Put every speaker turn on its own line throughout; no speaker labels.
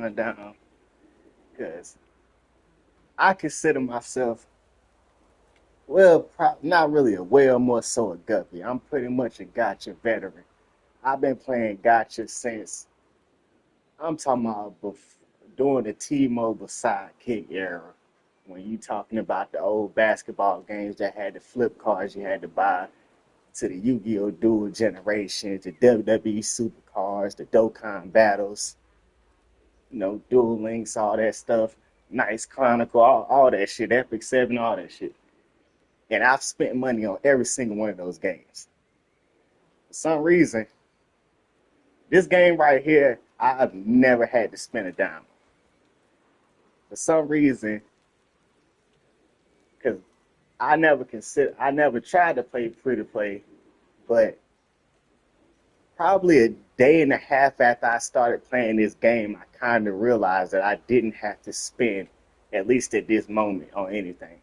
rundown because I consider myself, well, not really a whale, more so a guppy. I'm pretty much a gotcha veteran. I've been playing gotcha since, I'm talking about during the T-Mobile sidekick era. When you talking about the old basketball games that had the flip cards you had to buy, to the Yu-Gi-Oh! Dual Generations, the WWE Supercars, the Dokkan Battles, Duel Links, all that stuff, Nice Chronicle, all that shit, Epic 7, all that shit. And I've spent money on every single one of those games. For some reason, this game right here, I've never had to spend a dime. For some reason, because I never tried to play free to play, but probably a day and a half after I started playing this game, I kind of realized that I didn't have to spend, at least at this moment, on anything.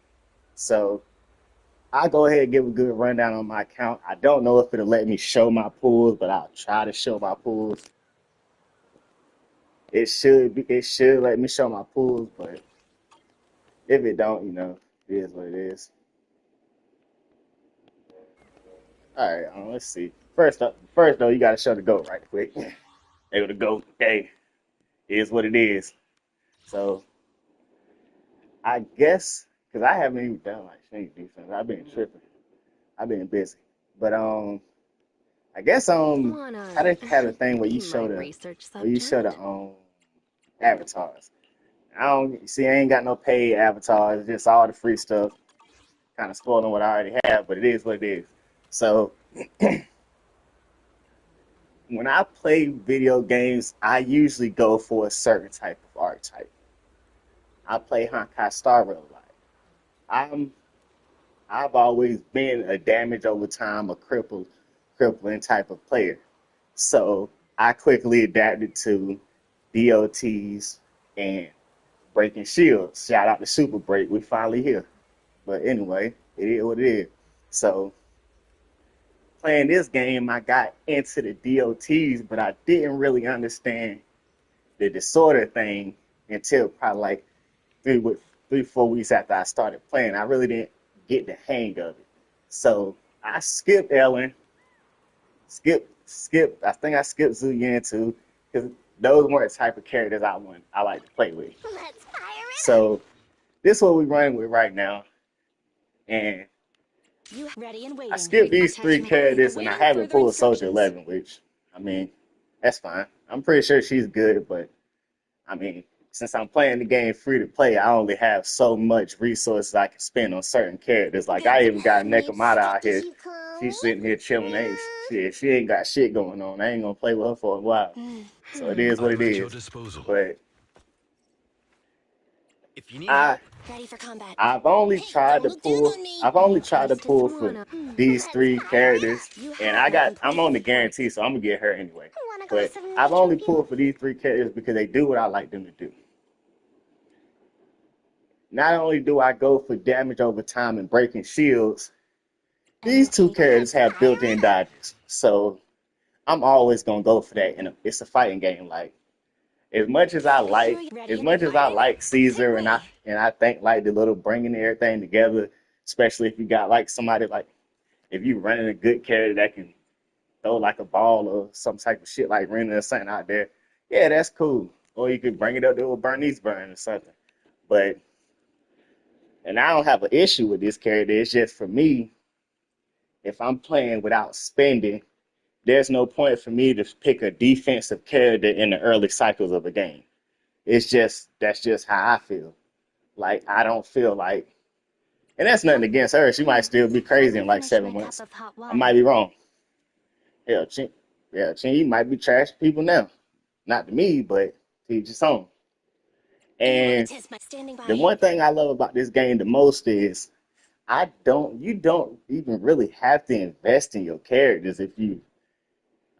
So I'll go ahead and give a good rundown on my account. I don't know if it'll let me show my pools, but I'll try to show my pools. It should let me show my pools, but if it don't, it is what it is. All right, let's see. First though, you gotta show the goat right quick. There the goat. Hey, it is what it is. So I guess because I haven't even done like change defense. I've been tripping. I've been busy. But I guess I just had a thing where you show the avatars. I don't see. I ain't got no paid avatars. Just all the free stuff. Kind of spoiling what I already have, but it is what it is. So when I play video games, I usually go for a certain type of archetype. I play Honkai Star Rail a lot. I've always been a damage over time, a crippling type of player. So I quickly adapted to DOTs and breaking shields. Shout out to Super Break, we finally here. But anyway, it is what it is. So playing this game, I got into the DOTs, but I didn't really understand the disorder thing until probably like 3-4 weeks after I started playing. I really didn't get the hang of it. So I skipped Ellen, I think I skipped Zuyan too, because those weren't the type of characters I like to play with.
Let's fire it.
So this is what we're running with right now. And
Ready and
I skipped these three characters and I haven't pulled Soldier
instructions.
11, which, I mean, that's fine. I'm pretty sure she's good, but, I mean, since I'm playing the game free to play, I only have so much resources I can spend on certain characters. Like, I even got Nekomata out here. She's sitting here chilling. She ain't got shit going on. I ain't gonna play with her for a while. So it is what it is. But
if you need
I
help,
Ready for combat.
I've only tried to pull for these three characters, and I'm on the guarantee, so I'm gonna get her anyway. But I've only pulled for these three characters because they do what I like them to do. Not only do I go for damage over time and breaking shields, these two characters have built-in dodges, so I'm always gonna go for that. And it's a fighting game. Like as much as I like Caesar, and I think like the little bringing everything together, especially if you got like somebody like if you running a good character that can throw like a ball or some type of shit like Rena or something out there, yeah, that's cool. Or you could bring it up to a Bernice burn or something. But and I don't have an issue with this character. It's just for me, if I'm playing without spending, there's no point for me to pick a defensive character in the early cycles of a game. That's just how I feel. Like I don't feel like, and that's nothing against her. She might still be crazy in like 7 months. I might be wrong. Hell, Chin might be trash people now. Not to me, but to each his own. And the one thing I love about this game the most is you don't even really have to invest in your characters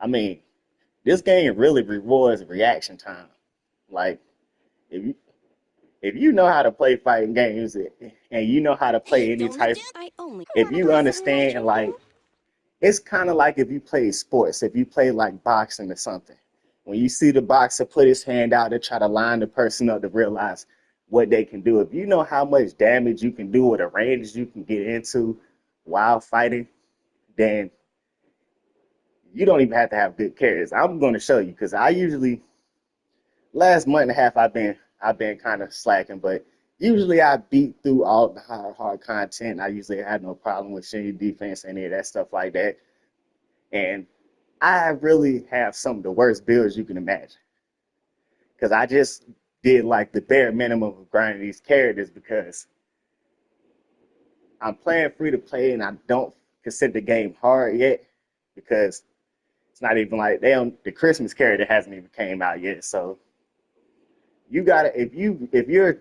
I mean, this game really rewards reaction time. Like if you if you know how to play fighting games and you know how to play any type, if you understand like it's kind of like if you play sports, if you play like boxing or something. when you see the boxer put his hand out to try to line the person up to realize what they can do. If you know how much damage you can do or the ranges you can get into while fighting, then you don't even have to have good carries. I'm going to show you because I usually last month and a half I've been kind of slacking, but usually I beat through all the hard content. I usually had no problem with Shinny defense, any of that stuff like that. And I really have some of the worst builds you can imagine because I just did like the bare minimum of grinding these characters because I'm playing free to play and I don't consider the game hard yet because it's not even like the Christmas character hasn't even came out yet. So you gotta if you're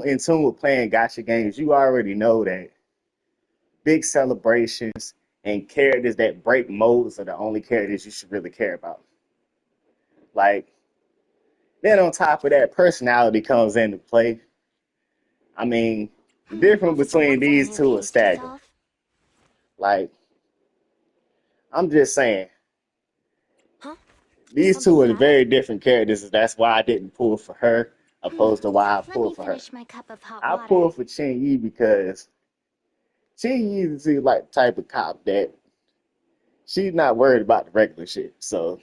in tune with playing gacha games, you already know that big celebrations and characters that break modes are the only characters you should really care about. Like then on top of that, personality comes into play. I mean, the difference
So
between
what's on
these
your
two is
games to
staggering.
resolve?
Like I'm just saying,
Huh?
these
Something
two
to
are
hide?
very different characters. That's why I didn't pull for her opposed to why I
Let me
pulled for her.
finish my cup of hot
I
water.
pulled for Chen Yi because Chen Yi is the like type of cop that she's not worried about the regular shit. So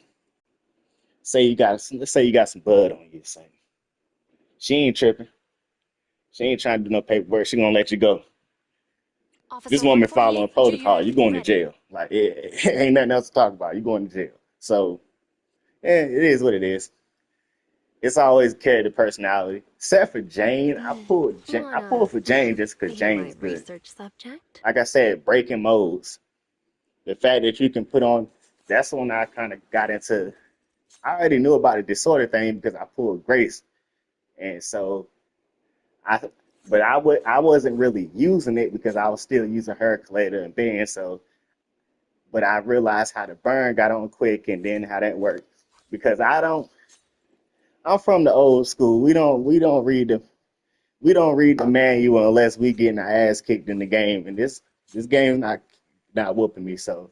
let's say you got some bud on you, say she ain't tripping. She ain't trying to do no paperwork. She gonna let you go. This
Officer
woman following
148, do
protocol.
your
You going to
ready.
jail. Like it ain't nothing else to talk about. You going to jail. So it is what it is. It's always carried the personality. Except for Jane, I pulled
Wanna
for Jane just because
be my
Jane's good.
research subject?
Like I said, breaking modes. The fact that you can put on that's when I kind of got into. I already knew about the disorder thing because I pulled Grace, and so I. But I wasn't really using it because I was still using her, Kaleda, and Ben. So, but I realized how the burn got on quick and then how that worked because I'm from the old school. We don't read the manual unless we getting our ass kicked in the game, and this game not whooping me. So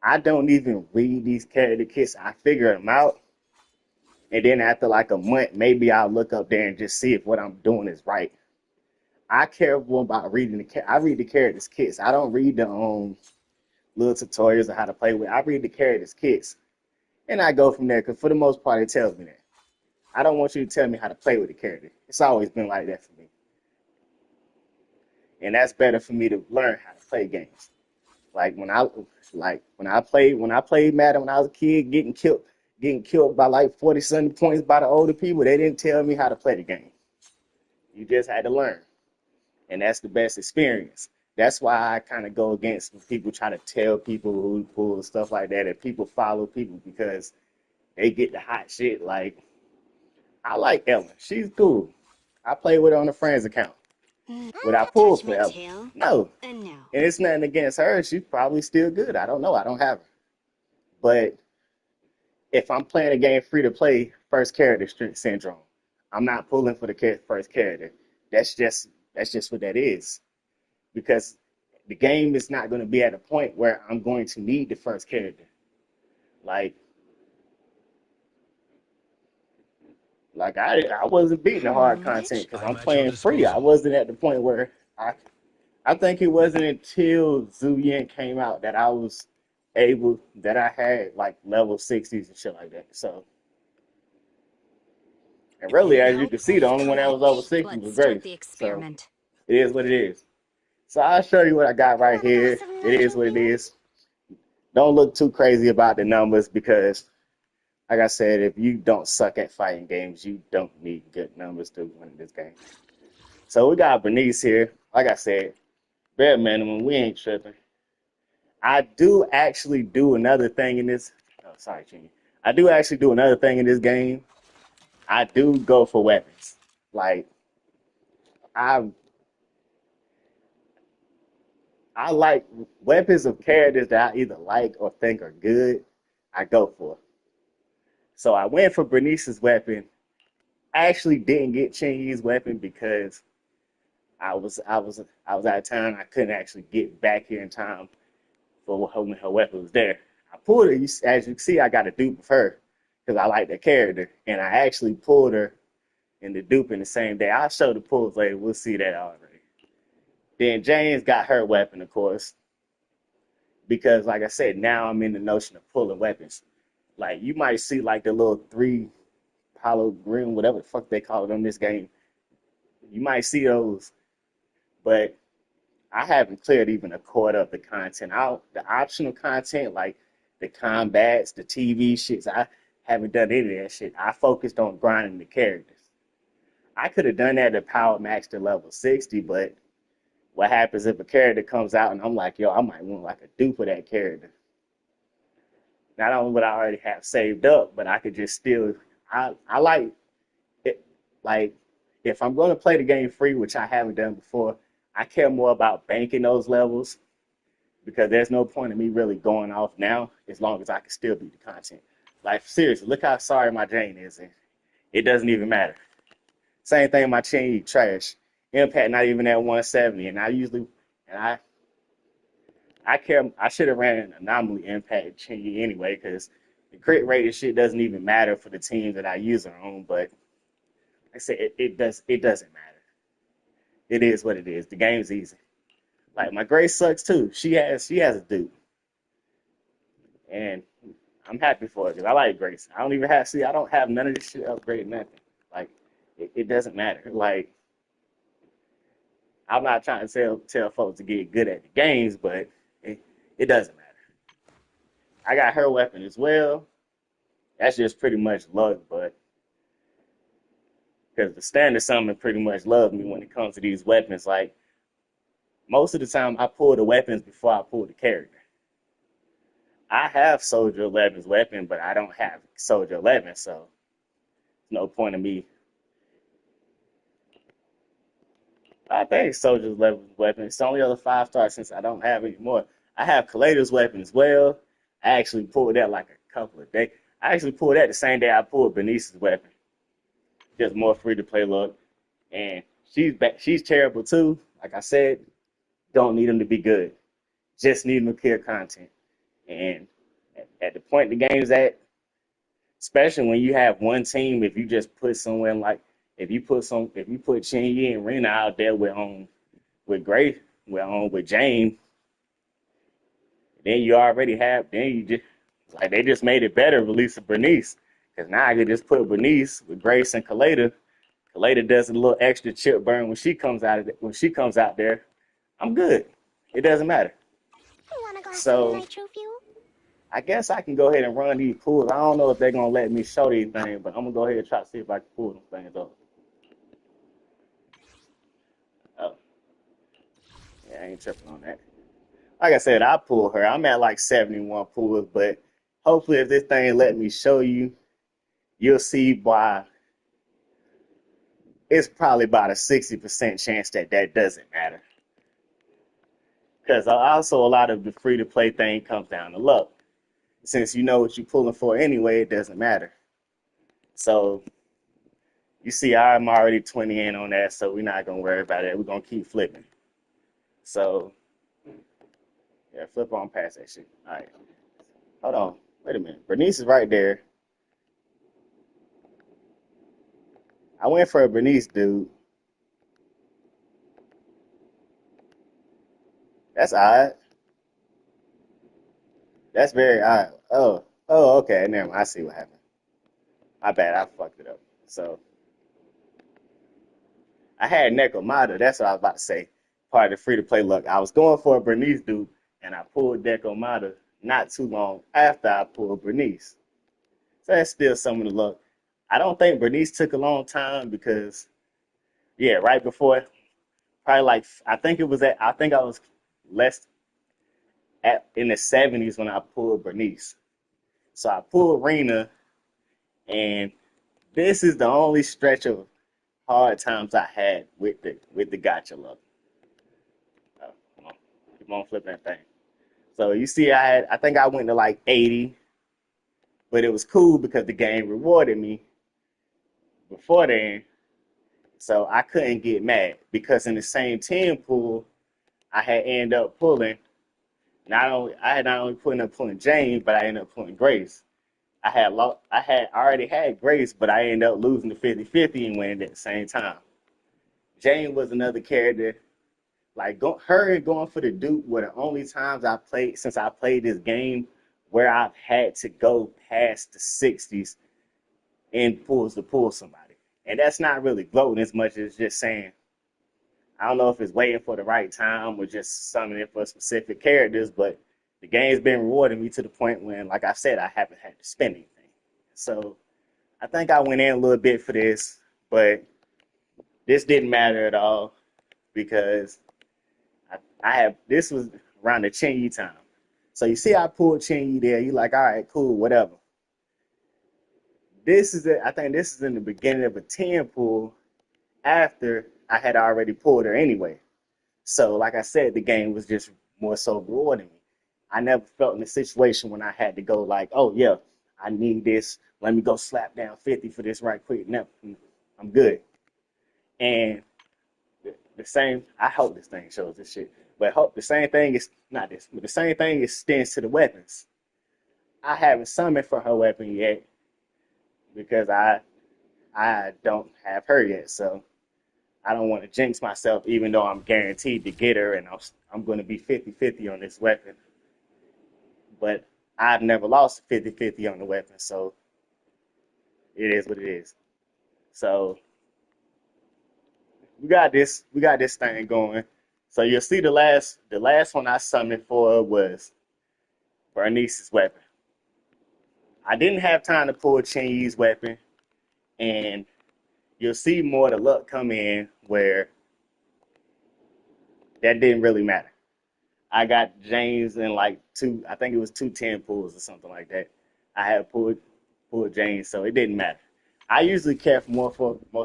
I don't even read these character kits. I figure them out, and then after like a month, maybe I'll look up there and just see if what I'm doing is right. I care more about reading I read the characters kits. I don't read the little tutorials of how to play with. I read the characters kits, and I go from there. Because for the most part, it tells me that. I don't want you to tell me how to play with the character. It's always been like that for me, and that's better for me to learn how to play games. Like when I played Madden when I was a kid, getting killed by like 40-something points by the older people. They didn't tell me how to play the game. You just had to learn, and that's the best experience. That's why I kind of go against when people try to tell people who pull and stuff like that, and people follow people because they get the hot shit. Like I like Ellen, she's cool. I play with her on a friend's account. Would I pull
Touch
for
my
Ellen?
tail.
No,
No.
and it's nothing against her. She's probably still good. I don't know. I don't have her, but if I'm playing a game free to play, first character syndrome. I'm not pulling for the first character. That's just that's just what that is because the game is not going to be at a point where I'm going to need the first character. Like I wasn't beating the hard content
Which
because I'm playing free. I wasn't at the point where I think it wasn't until Zuyen came out that I was able that I had like level 60s and shit like that. So and
if you
really,
need
as you
help,
can see, the only one that was over
reach.
60
Let's
was
start
Grace.
the
So
experiment.
it is what it is. So I'll show you what I got right
Want a glass
here.
of
It is
nitro
what it
beer?
is. Don't look too crazy about the numbers because, like I said, if you don't suck at fighting games, you don't need good numbers to win this game. So we got Bernice here. Like I said, bare minimum. We ain't tripping. I do actually do another thing in this. Oh, sorry, Chingy. I do actually do another thing in this game. I do go for weapons. Like I I like weapons of characters that I either like or think are good. I go for. So I went for Bernice's weapon. I actually didn't get Chingy's weapon because I was out of town. I couldn't actually get back here in time for when her weapon was there. I pulled it. As you can see, I got a dupe of her. because I like the character, and I actually pulled her in the dupe in the same day. I'll show the pulls later. We'll see that already. Then James got her weapon, of course, because like I said, now I'm in the notion of pulling weapons. Like you might see like the little three hollow green, whatever the fuck they call it on this game. You might see those, but I haven't cleared even a quarter of the content out. The optional content, like the combats, the TV shits, I haven't done any of that shit. I focused on grinding the characters. I could have done that to power max to level 60, but what happens if a character comes out and I'm like, yo, I might want like a dupe of that character. Not only would I already have saved up, but I could just still, I like it. Like, if I'm going to play the game free, which I haven't done before, I care more about banking those levels because there's no point in me really going off now as long as I can still beat the content. Like, seriously, look how sorry my Jane is. And it doesn't even matter. Same thing, my chain trash. Impact not even at 170, and I care. I should have ran an anomaly impact chain anyway because the crit rate and shit doesn't even matter for the teams that I use her on. But like I said, it doesn't matter. It is what it is. The game's easy. Like my Grace sucks too. She has a dude, and I'm happy for it because I like Grace. I don't even have see. I don't have none of this shit upgraded nothing. Like it doesn't matter. Like I'm not trying to tell folks to get good at the games, but it, it doesn't matter. I got her weapon as well. That's just pretty much luck, but because the standard summon pretty much loves me when it comes to these weapons. Like most of the time, I pull the weapons before I pull the character. I have Soldier 11's weapon, but I don't have Soldier 11, so there's no point in me. I think Soldier 11's weapon. It's the only other 5-star since I don't have any more. I have Kaleido's weapon as well. I actually pulled that like a couple of days. I actually pulled that the same day I pulled Benice's weapon. Just more free to play luck. And she's terrible too. Like I said, don't need them to be good. Just need them to clear content. And at the point the game's at, especially when you have one team, if you just put someone like if you put Chen Yi and Rena out there with Grace, with Jane, then you already have then you just like they just made it better releasing Bernice. Because now I could just put Bernice with Grace and Kaleda. Kaleda does a little extra chip burn when she comes out there. I'm good. It doesn't matter.
Want a glass of
So
nitro fuel?
I guess I can go ahead and run these pools. I don't know if they're gonna let me show these things, but I'm gonna go ahead and try to see if I can pull them things up. Oh, yeah, I ain't tripping on that. Like I said, I pull her. I'm at like 71 pools, but hopefully if this thing let me show you, you'll see why it's probably about a 60% chance that that doesn't matter. Because also a lot of the free to play thing comes down to luck. Since you know what you're pulling for anyway, it doesn't matter. So you see, I'm already 20 in on that, so we're not gonna worry about it. We're gonna keep flipping. So yeah, flip on past that shit. All right, hold on, wait a minute. Bernice is right there. I went for a Bernice, dude. That's odd. That's very odd. Oh, okay. Never mind. I see what happened. My bad. I fucked it up. So I had Nekomata. That's what I was about to say. Part of the free to play luck. I was going for a Bernice dude, and I pulled Nekomata not too long after I pulled Bernice. So that's still some of the luck. I don't think Bernice took a long time because, yeah, right before, probably like, I think I was less in the 70s when I pulled Bernice. So I pulled Rena, and this is the only stretch of hard times I had with the gotcha luck. Come on, keep on flipping that thing. So you see, I think I went to like 80, but it was cool because the game rewarded me before then, so I couldn't get mad because in the same 10 pool, I had ended up pulling not only pulling James, but I ended up pulling Grace. I already had Grace, but I ended up losing the 50-50 and winning at the same time. Jane was another character. Like her and going for the Duke were the only times I played since I played this game where I've had to go past the 60s in pulls to pull somebody. And that's not really gloating as much as just saying, I don't know if it's waiting for the right time or just summoning for specific characters, but the game's been rewarding me to the point when, like I said, I haven't had to spend anything. So I think I went in a little bit for this, but this didn't matter at all because I have this was around the Chingy time. So you see I pulled Chingy there, you like, all right, cool, whatever. I think this is in the beginning of a 10 pull after I had already pulled her anyway. So like I said, the game was just more so rewarding me. I never felt in a situation when I had to go like, oh yeah, I need this. Let me go slap down 50 for this right quick. No, I'm good. And the same, I hope this thing shows this shit. But hope the same thing is not this, but the same thing extends to the weapons. I haven't summoned for her weapon yet because I don't have her yet. So I don't want to jinx myself, even though I'm guaranteed to get her and I'm going to be 50-50 on this weapon. But I've never lost 50-50 on the weapon, so it is what it is. So we got this thing going. So you'll see the last one I summoned for was Bernice's weapon. I didn't have time to pull Chingy's weapon, and you'll see more of the luck come in where that didn't really matter. I got James in like I think it was 210 pulls or something like that. I had pulled James, so it didn't matter. I usually care more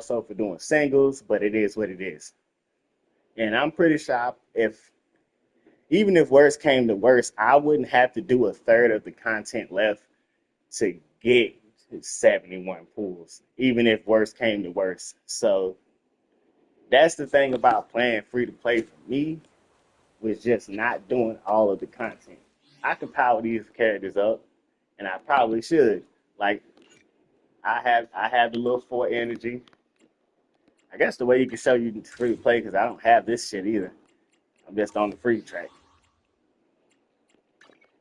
so for doing singles, but it is what it is. And I'm pretty sure if even if worse came to worse, I wouldn't have to do a third of the content left to get 71 pulls, even if worse came to worse. So that's the thing about playing free to play for me, was just not doing all of the content. I can power these characters up, and I probably should. Like I have the little 4 energy. I guess the way you can show you free to play because I don't have this shit either. I'm just on the free track.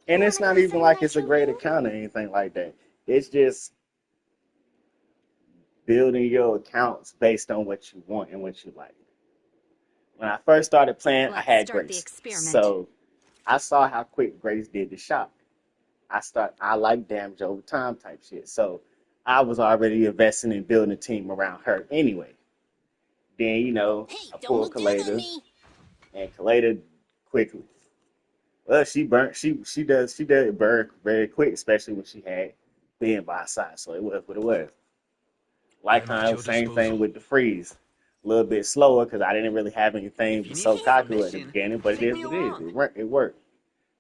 And it's not even like it's a great account or anything like that. It's just building your accounts based on what you want and what you like. When I first started playing, I had Grace. So I saw how quick Grace did the shop. I like damage over time type shit. So I was already investing in building a team around her anyway. Then, I pulled Kaleda, and Kaleda quickly. Well, she does it burn very quick, especially when she had Ben by her side. So it was what it was. Like
Item at
kind
your
of same thing
disposal.
with the freeze. A little bit slower because I didn't really have anything
If
for
you need
Sokaku at the
information,
beginning, but it
take
is
me
what it is.
along.
It worked.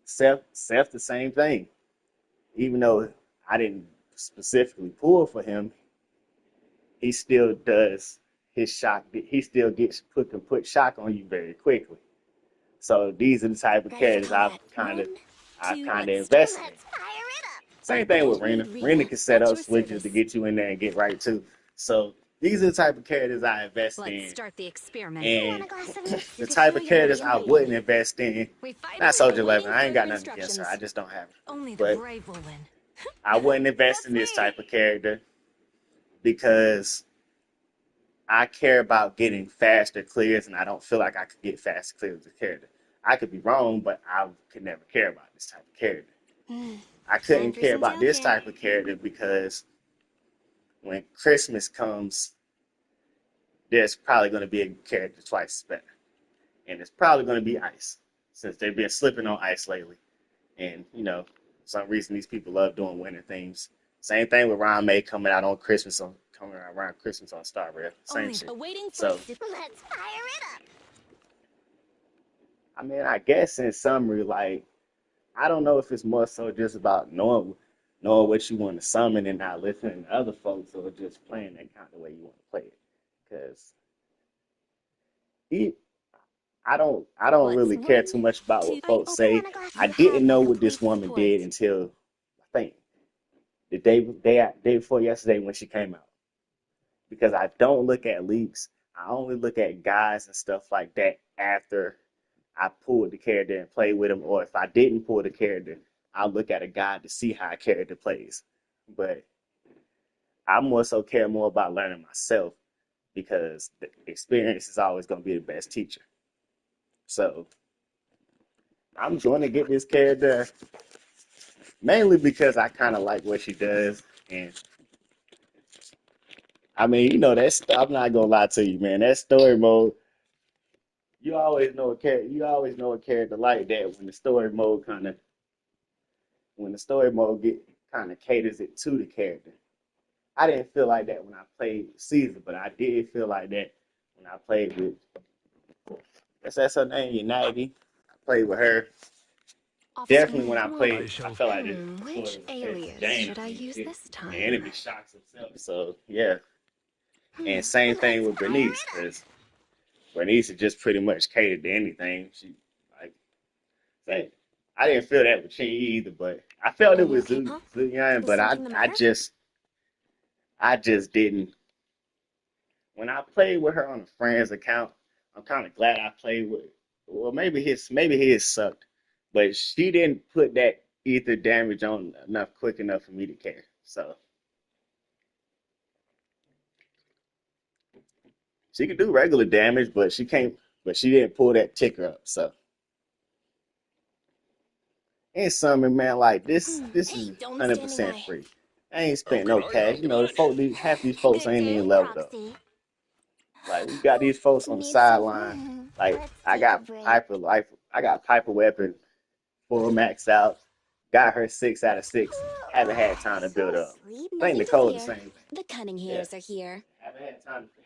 Seth the same thing. Even though I didn't specifically pull for him, he still does his shock. He still can put shock on you very quickly. So these are the type of
Ready to
characters
call that? One,
I've
two,
kind of
let's
invested in.
fire it up.
Same thing with
Don't
Rena.
need
Rena
Rita.
can set
At
up
your
switches to
service.
get you in there and get right too. So these are the type of characters I invest
Let's
in,
start the experiment. You want
and
a glass of milk? You
the
can
type
fill
of
your
characters
belly and
I
wait.
wouldn't invest in.
We
Not
finally
Soldier 11.
awaiting
I ain't got
further
nothing against her.
instructions.
I just don't have her.
Only the
But
brave will win.
I wouldn't invest
That's
in this
me.
type of character because I care about getting faster clears, and I don't feel like I could get faster clears with this character. I could be wrong, but I could never care about this type of character. I
Time
couldn't
for
care
some
about this
townshare.
type of character because when Christmas comes, there's probably going to be a character twice as better. And it's probably going to be Ice, since they've been slipping on Ice lately. And, for some reason, these people love doing winter themes. Same thing with Ron May coming out on Christmas, coming around Christmas on Star Rail. Same shit.
Awaiting
So,
let's fire it up.
I mean, I guess in summary, like, I don't know if it's more so just about knowing what you want to summon and not listening to other folks, or just playing that kind of way you want to play it. Because I don't
What's
really care
one,
too much about
two,
what folks
you
say.
want a glass?
I
You have
didn't
the
know what this
complete
woman
support.
did until I think the day before yesterday when she came out, because I don't look at leaks. I only look at guys and stuff like that after I pulled the character and played with him, or if I didn't pull the character, I'll look at a guide to see how a character plays. But I more so care more about learning myself because the experience is always going to be the best teacher. So I'm going to get this character mainly because I kind of like what she does, and I mean, that's I'm not gonna lie to you, man. That story mode, you always know a character like that when the story mode get kind of caters it to the character. I didn't feel like that when I played with Caesar, but I did feel like that when I played with that's her name, Unity. I played with her. Definitely when I played, I felt like the story
Which
was catered to
alias
James
should I
and
use
shit.
this
And the
time?
enemy shocks himself. So yeah. And same thing
Let's
with
fire
Bernice,
it up.
because Bernice is just pretty much catered to anything. She like say I didn't feel that with Chin either, but I felt it
Are you
with
okay, Pop?
Zuyan,
Is
but
something the matter?
I just didn't. When I played with her on a friend's account, I'm kind of glad I played with. Well, maybe his sucked, but she didn't put that ether damage on enough quick enough for me to care. So she could do regular damage, but she can't. But she didn't pull that ticker up. So and something, man, like this
Hey,
is
don't be standing
100%
by.
free. I ain't
Oh,
spent
good
no
on you.
cash.
Good on you.
Half these folks
Good
ain't
day,
even leveled up.
Proxy.
Like we got these folks on the
Need some?
sideline. Like
Let's take a break.
I got Piper weapon full max out. Got her 6 out of 6. Haven't had time to
So
build up.
asleep.
I think
Nothing to
Nicole the
fear.
same thing.
The cunning
Yeah.
hairs are here.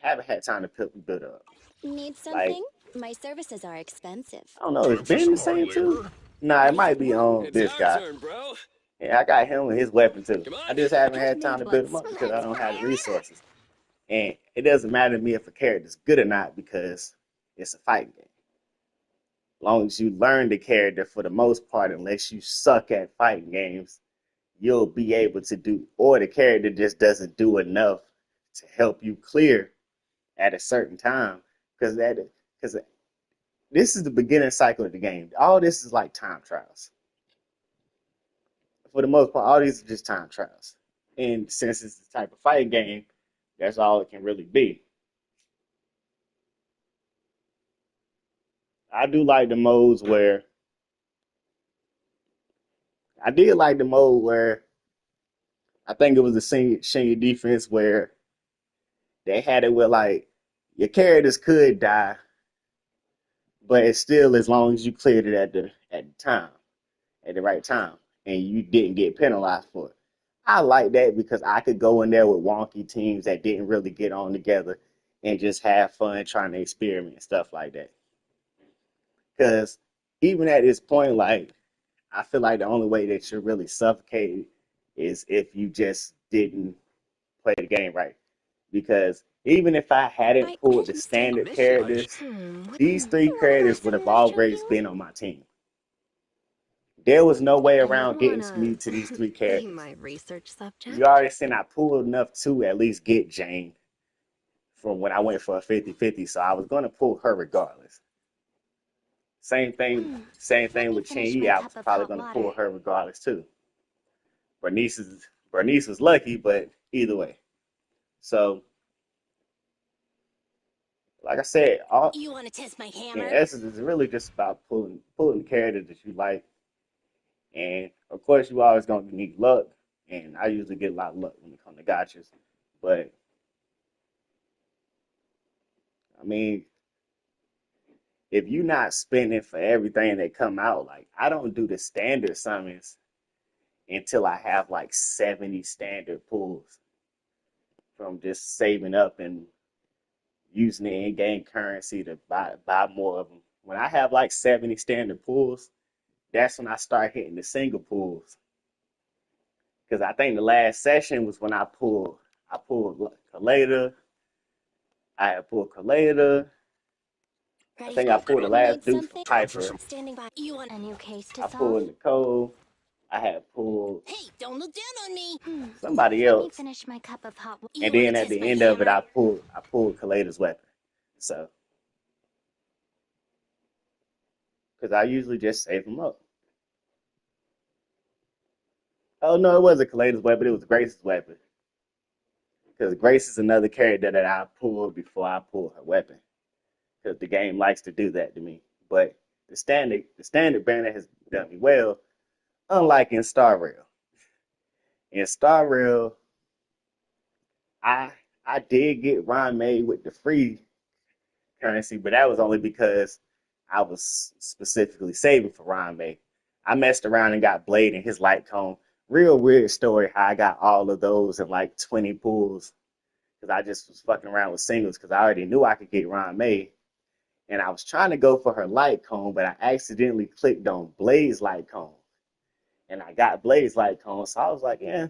Haven't had time to build up.
Need
Like
something? My services are expensive.
I don't know, is
Time for
Ben
some
the
hard
same too?
labor.
Nah, it
Ready for
might be
war?
on
It's
this
our
guy.
turn, bro.
Yeah, I got him with his weapon too.
Come
I
on.
just haven't had time
Handmade
to build him
ones.
up because I
Let's
don't have the
fire it up.
resources. And it doesn't matter to me if a character's good or not because it's a fighting game. As long as you learn the character for the most part, unless you suck at fighting games, you'll be able to do, or the character just doesn't do enough to help you clear at a certain time. Because this is the beginning cycle of the game. All this is like time trials. For the most part, all these are just time trials. And since it's the type of fighting game, that's all it can really be. I do like the modes where I did like the mode where I think it was the senior defense where they had it where like your characters could die, but it's still as long as you cleared it at the time, at the right time, and you didn't get penalized for it. I like that because I could go in there with wonky teams that didn't really get on together and just have fun trying to experiment and stuff like that. Because even at this point, like I feel like the only way that you're really suffocated is if you just didn't play the game right. Because even if I hadn't
I
pulled
hope
the
you stay.
standard
Mission.
characters,
What
these three
wanna buy
characters would
some
have
natural
always
fuel?
been on my team. There was no way around
Anyone
getting me
wanna
to these three
be
characters.
my research
You
subject?
already seen I pulled enough to at least get Jane from when I went for a 50-50, so I was going to pull her regardless. Same
Let
thing
me
with Chen
finish
Yi.
my
I was
cup of
probably
hot
going to
water.
pull her regardless too. Bernice was lucky, but either way. So, like I said, all
You wanna test my
in
hammer?
essence, it's really just about pulling the characters that you like, and of course, you always going to need luck. And I usually get a lot of luck when it comes to gotchas, but I mean, if you're not spending for everything that come out, like I don't do the standard summons until I have like 70 standard pulls from just saving up and using the in-game currency to buy more of them. When I have like 70 standard pulls, that's when I start hitting the single pulls. Because I think the last session was when I pulled Kaleda. I had pulled Kaleda. I
Ready
think
for
I
Okay,
pulled the
okay.
last
handmade
dude from
something?
Time for
Piper.
some.
Standing by. You want a new case to
I
solve?
pulled Nicole. I had pulled
Hey, don't look down on me.
somebody
Let me
else,
finish my cup of hot water.
and
You
then
wanna
at
test
the
my
end of it,
hammer?
I pulled Kaleda's weapon. So, because I usually just save them up. Oh no, it wasn't Kaleda's weapon. It was Grace's weapon. Because Grace is another character that I pull before I pull her weapon. Because the game likes to do that to me. But the standard banner has done me well, unlike in Star Rail. In Star Rail, I I did get Ron made with the free currency, but that was only because I was specifically saving for Ron May. I messed around and got Blade and his light cone. Real weird story how I got all of those in like 20 pulls because I just was fucking around with singles because I already knew I could get Ron May. And I was trying to go for her light cone, but I accidentally clicked on Blade's light cone. And I got Blade's light cone, so I was like, yeah,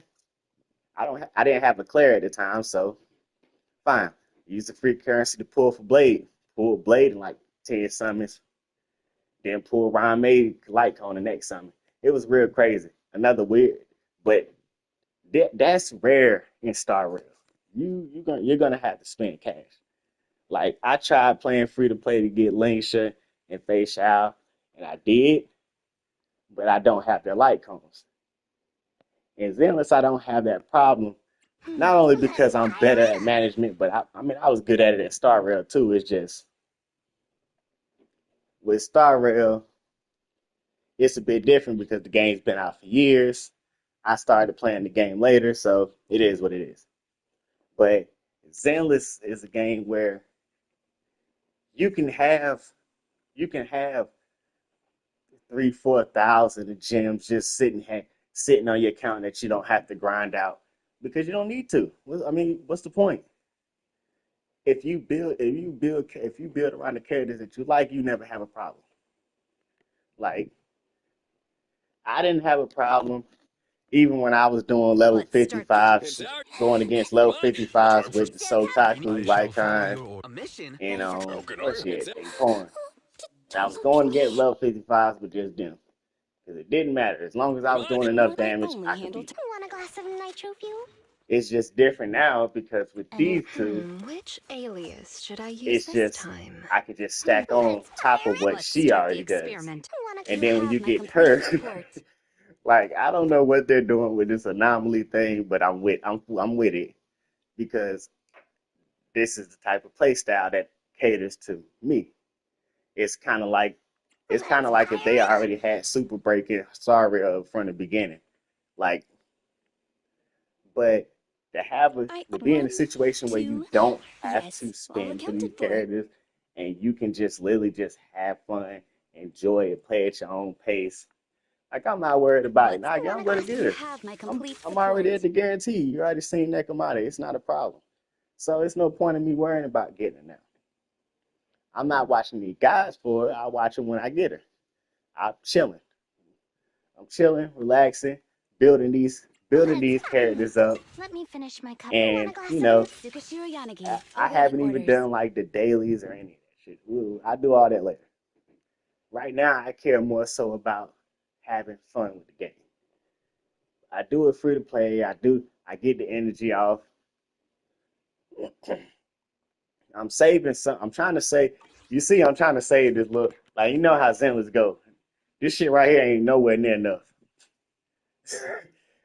I didn't have a Claire at the time, so fine. Use the free currency to pull for Blade. Pull Blade in like 10 summons. Then pull Ron May light on the next summon. It was real crazy. Another weird, but that's rare in Star Rail. You're gonna have to spend cash. Like I tried playing free to play to get Lingsha and Fei Shao, and I did, but I don't have their light cones. And Zenless, I don't have that problem. Not only because I'm better at management, but I mean I was good at it at Star Rail too. It's just with Star Rail, it's a bit different because the game's been out for years. I started playing the game later, so it is what it is. But Zenless is a game where you can have you can have 3, 4 thousand gems just sitting on your account that you don't have to grind out because you don't need to. I mean, what's the point? If you build around the characters that you like, you never have a problem. Like I didn't have a problem even when I was doing level
Let's start the
55s, going against level 55s with the Sokaku, Lycon, and what's shit, and Corn. And I was going against level 55s with just them. Because it didn't matter. As long as I was doing enough
I
damage,
only
I could
handle.
beat them.
Want a glass of nitro fuel?
It's just different now because with these two,
Which alias should I use
it's
this
just
time?
I could just stack on top of what
Let's
she
start the
already does.
experiment.
And
You
then when you
have my
get
complete
her,
support.
like I don't know what they're doing with this anomaly thing, but I'm with it because this is the type of play style that caters to me. It's kind of like it's kind of like if they already had Super Breaking Sorry from the beginning. Like, but to be in a
One,
situation where you
two.
don't have to
Yes, all
spend for these
accounted for.
characters and you can just literally just have fun, enjoy it, play at your own pace. Like I'm not worried about it.
Let's
Now again, I'm gonna get
You
her.
have my
I'm
complete
I'm already
support.
at the guarantee. You already seen Nekomata. It's not a problem. So it's no point in me worrying about getting it now. I'm not watching the guys for it. I watch them when I get her. I'm chilling. I'm chilling, relaxing, building these characters up,
Let me finish my cup.
and
Tsukashiro
I,
Yanagi,
I
awaiting
haven't even
orders.
done like the dailies or any of that shit. Ooh, I do all that later. Right now, I care more so about having fun with the game. I do it free to play. I get the energy off. I'm saving some. I'm trying to save. You see, I'm trying to save this little. Like you know how Zenless go. This shit right here ain't nowhere near enough.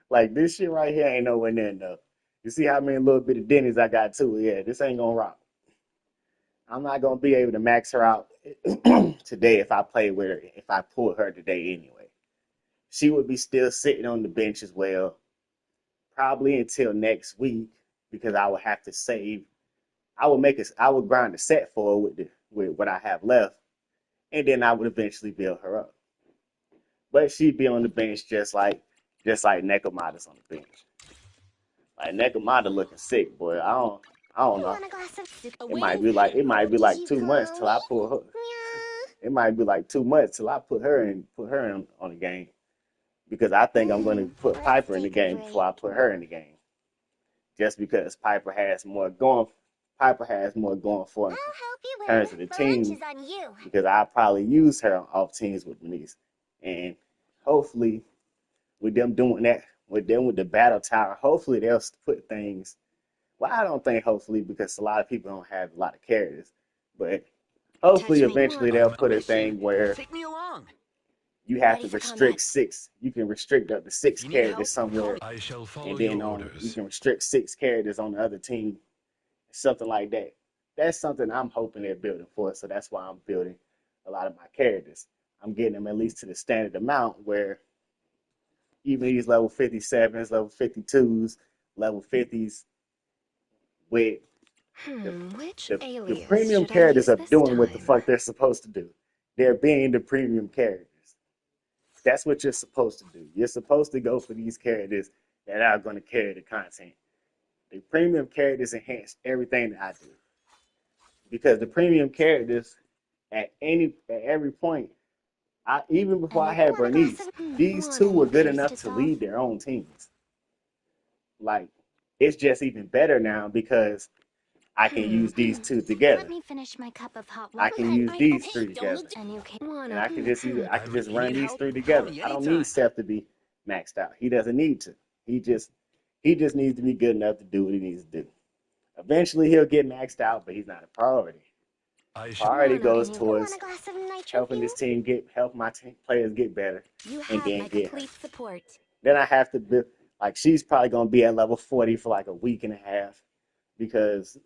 Like this shit right here ain't nowhere near enough. You see how many little bit of Denny's I got too? Yeah, this ain't gonna rock. I'm not gonna be able to max her out today if I play with her. If I pull her today anyway, she would be still sitting on the bench as well, probably until next week because I would have to save. I would grind a set for her with what I have left, and then I would eventually build her up. But she'd be on the bench just like Nekomata's on the bench. Like Nekomata looking sick, boy. I don't know.
Awaiting.
It might be like 2 months till I pull her. It might be like 2 months till I put her in on the game because I think I'm going to put
Let's
Piper in the
take a
game
break.
before I put her in the game. Just because Piper has more going for
I'll
in
help you
terms of
win.
the
The lunch
team
is on you.
because I probably use her off teams with Denise, and hopefully with them doing that, with them with the battle tower, hopefully they'll put things. Well, I don't think hopefully because a lot of people don't have a lot of characters, but hopefully
Touch me.
eventually they'll put a thing where
Take me along.
you have
Ready
to
for
restrict
combat.
6. You can restrict up to
If
6
you need
characters
help, call
somewhere,
me.
I shall follow
and then
your
on you
orders.
can restrict 6 characters on the other team, something like that. That's something I'm hoping they're building for. So that's why I'm building a lot of my characters. I'm getting them at least to the standard amount where even these level 57s, level 52s, level 50s with
Which
the
alias
premium
should I
characters
use
are
this
doing what the
time?
fuck they're supposed to do. They're being the premium characters. That's what you're supposed to do. You're supposed to go for these characters that are going to carry the content. The premium characters enhance everything that I do because the premium characters at every point, even before I had Bernice, these
Want
two
a
were
new
good
case
enough
to
to
solve?
lead their own teams. Like it's just even better now because I can use these two
Let
together.
me finish my cup of hot
I
water.
can use these three
Don't
together,
look
And you can.
and I can just
If you
run
need
these
help,
3
call
together.
me
I don't need
anytime.
Seth to be maxed out. He doesn't need to. He just he just needs to be good enough to do what he needs to do. Eventually, he'll get maxed out, but he's not a priority.
I shall.
Priority
Want
goes
And you want
towards
a glass of nitro
helping
fuel?
this team help my team players get better,
You
and
have
then
my
get her.
complete support.
Then I have to build like she's probably gonna be at level 40 for like a week and a half because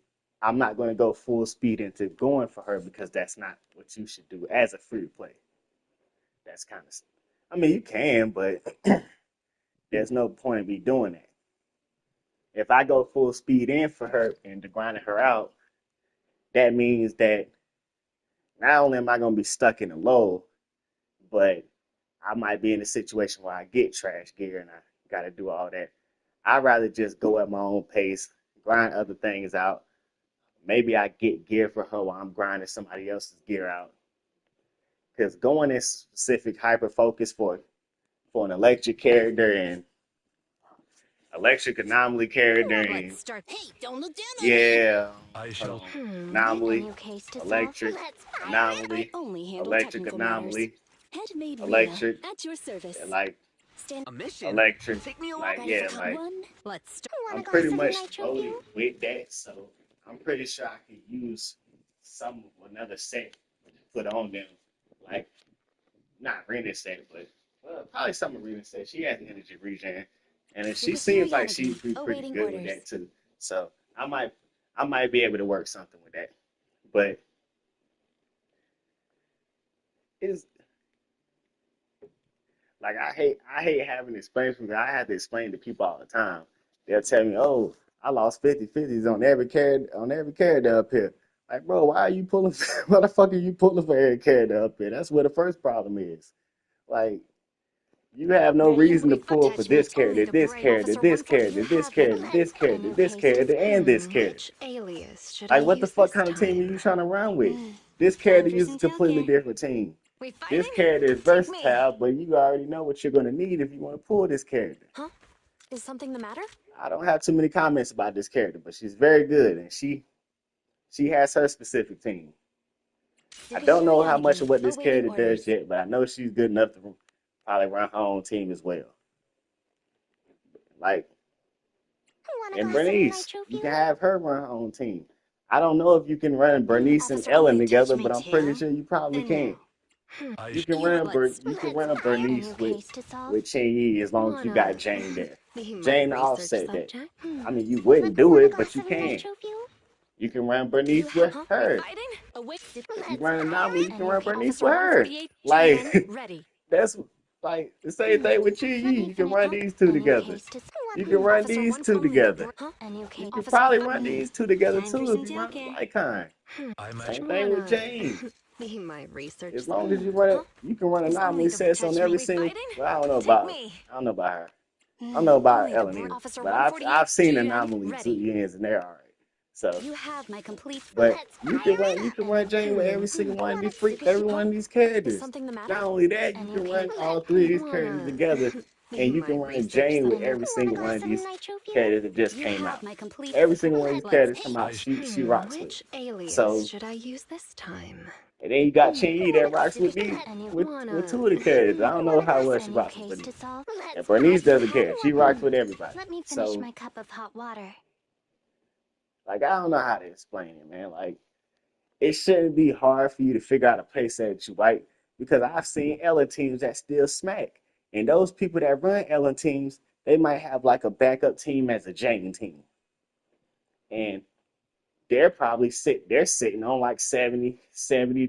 I'm not gonna go full speed into going for her because that's not what you should do as a free to play. That's kind of, I mean, you can, but there's no point in me doing that. If I go full speed in for her and to grinding her out, that means that not only am I gonna be stuck in the low, but I might be in a situation where I get trash gear and I got to do all that. I'd rather just go at my own pace, grind other things out. Maybe I get gear for her while I'm grinding somebody else's gear out. Because going in specific hyper focus for an electric character and electric anomaly character
Let's
and
start. Hey, don't look down at me.
yeah,
I
hold
shall.
on,
A
anomaly,
new case to solve.
electric
Let's fire it.
I
anomaly,
only handle
electric
technical matters.
anomaly,
Handmade Rena,
electric,
at your service.
like
Stand.
A mission?
electric,
Take me along.
like
Ready for
yeah,
combat.
like
One,
Let's start.
I'm
Want a
pretty
glass of
much
nitro
loaded
fuel?
with that, so I'm pretty sure I could use another set to put on them, like not Rena set, but probably some Rena set. She has energy regen, and she
Sukashiro
seems like she'd
Yanagi,
be pretty
awaiting
good with
orders.
that too. So I might be able to work something with that, but it's like I hate having to explain something. I have to explain to people all the time. They'll tell me, "Oh, I lost 50/50s on every character up here." Like, bro, why are you pulling? What the fuck are you pulling for every character up here? That's where the first problem is. Like, you have no
Ready?
reason to pull for this
Attachment.
character,
Only the
this
brave.
character,
Officer
this
140.
character,
You
this
have my
character,
complete.
this
A
character,
new
this
case to
character, and this character.
Which alias should I
Like, what the
use
fuck
this
kind of team are you
time?
trying to run with? This character uses a
Jefferson's
completely
okay.
different team.
We
This
fighting?
character is
Take me.
versatile, but you already know what you're going to need if you want to pull this character.
Huh? Is something the matter?
I don't have too many comments about this character, but she's very good, and she has her specific team. I don't
Sukashiro
know how much of
Yanagi,
what this
awaiting
character does
orders.
yet, but I know she's good enough to probably run her own team as well. Like,
Want a
and
glass of
Bernice,
nitro
you
fuel?
can have her run her own team. I don't know if you can run Bernice and
Officer,
Ellen
only
together, but I'm
attachment
pretty
two.
sure you probably
And now.
can.
I
You
shall.
can
Let's
run a
fire. A
Bernice
new case to solve.
with Chen Yi as long as you got
Wanna
Jane there.
be my
Jane to
research
offset that.
subject?
I mean, you wouldn't do
Want a
it, but
glass
you
of
can.
nitro fuel?
You can run
You
Bernice
have.
with
Huh? We
her.
fighting?
Await.
You
Let's
run
fire
Anomaly,
it.
you
A
can
new
run
case.
Bernice
Officer
with her.
148,
Like,
GN, ready.
that's like the same thing with Chi
Let
Yi.
me
You can
finish.
run these two
A new
together.
case to
You can run
Officer
these
1,
two
only the
together.
huh?
A new case.
You could
Officer
probably run these two together too if you
Jefferson's
run
okay.
Lycon.
I'm at.
Same thing with
Wanna
Jane.
be my research
As long as
subject?
you run
Huh?
it, you can run
Is only
anomaly
the
sets on every
attachment. We
single.
fighting?
Well,
Take me.
I don't know about her. I don't know about
Only the
Ellen either.
Officer
But
148,
I've seen
GN,
anomaly two
ready.
yens and they're all right. So,
You have my complete.
but
Let's fire it
you
up.
can
A
run
new
Jane with every
case.
single one of these
Huh?
every one of these
Is
characters.
something the matter?
Not only that,
A
you
new
can
case.
run all three of these characters
Wanna
together
Be
and you
my
can run
research
Jane with
center.
every
Want a
single one
glass
of
of
these
nitro fuel?
characters that just
You
came
have
out.
my complete
Every
support.
single one of these
Let's
characters come
take
out,
I
it.
she rocks with.
Which alias
So,
should I use this time?
and then you got
Hmm.
Chin Yi that
Let's
rocks
see if
with
we can
these
cut a new
with
Wanna...
two of the characters. I don't know
Want a
how
glass
well
of
she
a new
rocks with
case to
Bernice.
solve?
And
Let's
Bernice
patch
doesn't
that.
care. She rocks with everybody.
Let me finish
So,
my cup of hot water.
like, I don't know how to explain it, man. Like, it shouldn't be hard for you to figure out a play set that you like because I've seen Ella teams that still smack. And those people that run Ella teams, they might have like a backup team as a Jane team. And they're sitting on like 70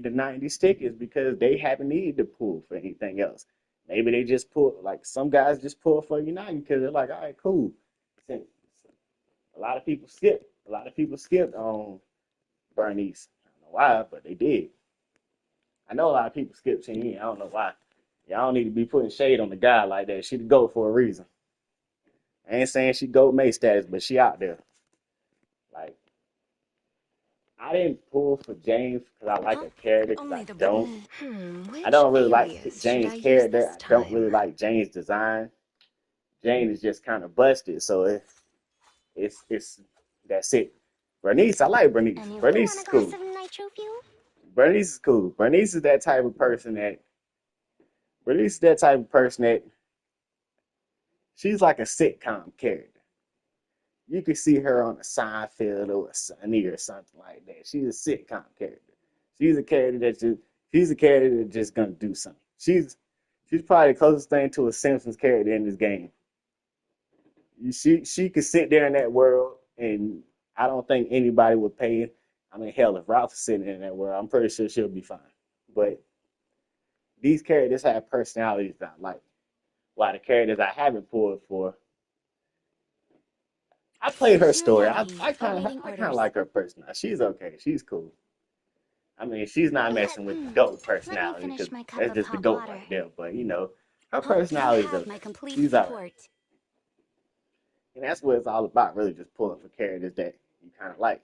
to 90 stickers because they haven't needed to pull for anything else. Maybe they just pull, like some guys just pull for United because they're like, all right, cool. A lot of people skip. A lot of people skipped on Bernice. I don't know why, but they did. I know a lot of people skip Chin. I don't know why. Y'all don't need to be putting shade on the guy like that. She the GOAT for a reason. I ain't saying she GOAT May status, but she out there. Like, I didn't pull for James because I like
Huh?
a character because
Only
I
the
don't.
Which
I don't really like
alias should I
James'
use
character.
this
I don't really
time?
like James' design. Jane is just kind of busted, so it's that's it. Bernice, I like Bernice.
And you
Bernice
want
is
a glass
cool.
of nitro fuel?
Bernice is cool. Bernice is that type of person that Bernice is that type of person that she's like a sitcom character. You can see her on a Seinfeld or a Sunny or something like that. She's a sitcom character. She's a character that just she's a character that's just gonna do something. She's probably the closest thing to a Simpsons character in this game. She could sit there in that world, and I don't think anybody would pay it. I mean, hell, if Ralph is sitting in that world, I'm pretty sure she'll be fine. But these characters have personalities that I like. While the characters I haven't pulled for, I played her story.
Humanity awaiting
I kind of
orders.
like her personality. She's okay. She's cool. I mean, she's not messing with the
Hmm.
GOAT
Let me
personality
finish
because
my cup
that's
of
just the
hot
GOAT
water.
right there. But her
You
personality is
have my
okay.
complete
She's all right,
support.
and that's what it's all about. Really, just pulling for characters that you kind of like.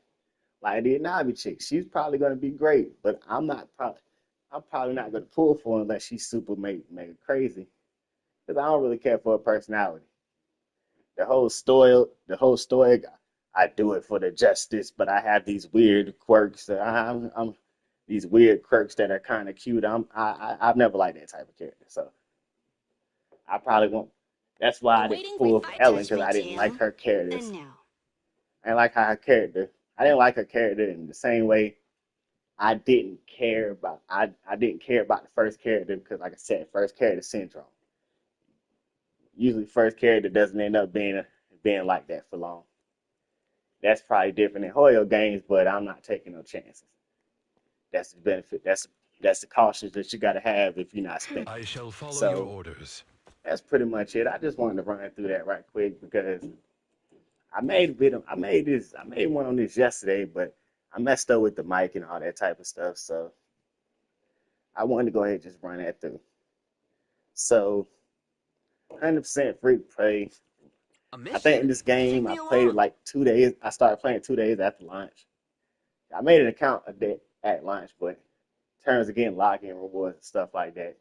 Like the Navi chick, she's probably gonna be great, but I'm probably not gonna pull for her unless she's super mega crazy. Because I don't really care for her personality. The whole story, I do it for the justice, but I have these weird quirks. I'm these weird quirks that are kind of cute. I've never liked that type of character, so I probably won't. That's why I didn't
Awaiting
pull for
report.
Ellen because I didn't like
Jim.
her characters.
And now.
I didn't like how her character. I didn't like her character in the same way I didn't care about the first character because like I said, first character syndrome. Usually first character doesn't end up being like that for long. That's probably different in Hoyo games, but I'm not taking no chances. That's the benefit. That's the caution that you gotta have if you're not spending.
I shall follow your
So
orders.
that's pretty much it. I just wanted to run through that right quick because I made a bit of I made one on this yesterday, but I messed up with the mic and all that type of stuff. So I wanted to go ahead and just run that through. So 100% free to play.
A
I think in
mission?
this
Take
game I
me
played it
along.
like 2 days. I started playing 2 days after launch. I made an account a day at launch, but in terms of getting login rewards and stuff like that.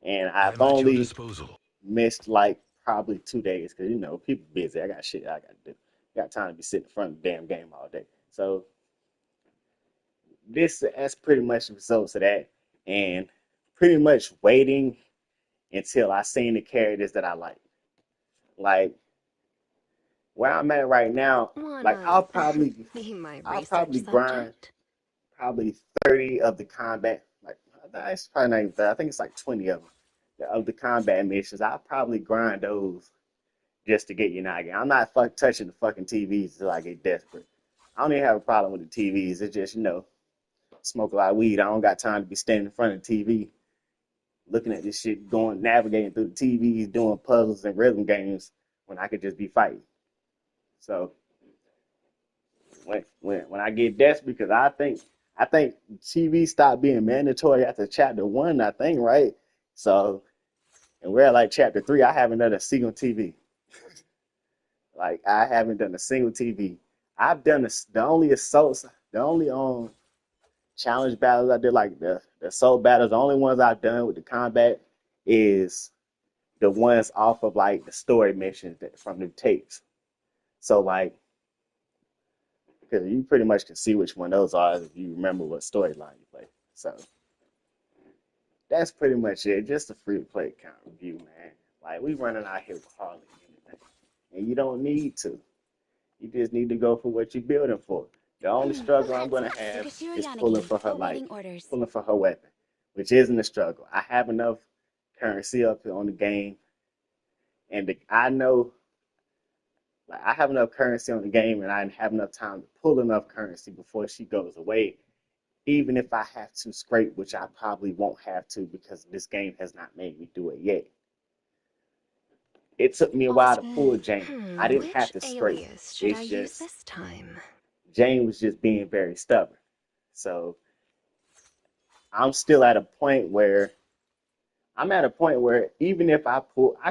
And I've
I'm at your
only
disposal.
missed like probably 2 days because people busy. I got shit I got to do. Got time to be sitting in front of the damn game all day. So that's pretty much the results of that, and pretty much waiting until I seen the characters that I like. Like where I'm at right now, like
Wanna be my
I'll
research
probably grind
subject?
probably 30 of the combat. Like that's probably not even 30. I think it's like 20 of the combat missions. I'll probably grind those just to get Unagi. I'm not touching the fucking TVs until I get desperate. I don't even have a problem with the TVs. It's just smoke a lot of weed. I don't got time to be standing in front of the TV looking at this shit, going navigating through the TVs, doing puzzles and rhythm games when I could just be fighting. So when I get desperate, because I think TV stopped being mandatory after chapter one, I think, right? So and we're at like chapter three. I haven't done a single TV. Like I haven't done a single TV. I've done the only assaults, the only challenge battles I did, like the assault battles. The only ones I've done with the combat is the ones off of like the story missions from the tapes. So like, because you pretty much can see which one those are if you remember what storyline you play. So that's pretty much it. Just a free to play kind of review, man. Like we running out here with hardly anything, and you don't need to. You just need to go for what you're building for. The only struggle I'm gonna have is pulling for her pulling for her weapon, which isn't a struggle. I have enough currency up on the game, and I know like I have enough currency on the game, and I have enough time to pull enough currency before she goes away. Even if I have to scrape, which I probably won't have to because this game has not made me do it yet. It took me a while to pull Jane. I didn't have
Which
to scrape.
alias should I
It's
use
just
this time?
Jane was just being very stubborn. So I'm still at a point where even if I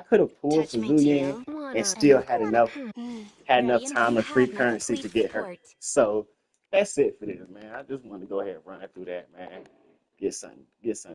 could have pulled
Touch
for
my
Zuyin
tail.
and
Wanna
still had enough
Ready and
time and free
have my
currency to
complete
get her.
support.
So that's it for this, man. I just want to go ahead and run through that, man. Get something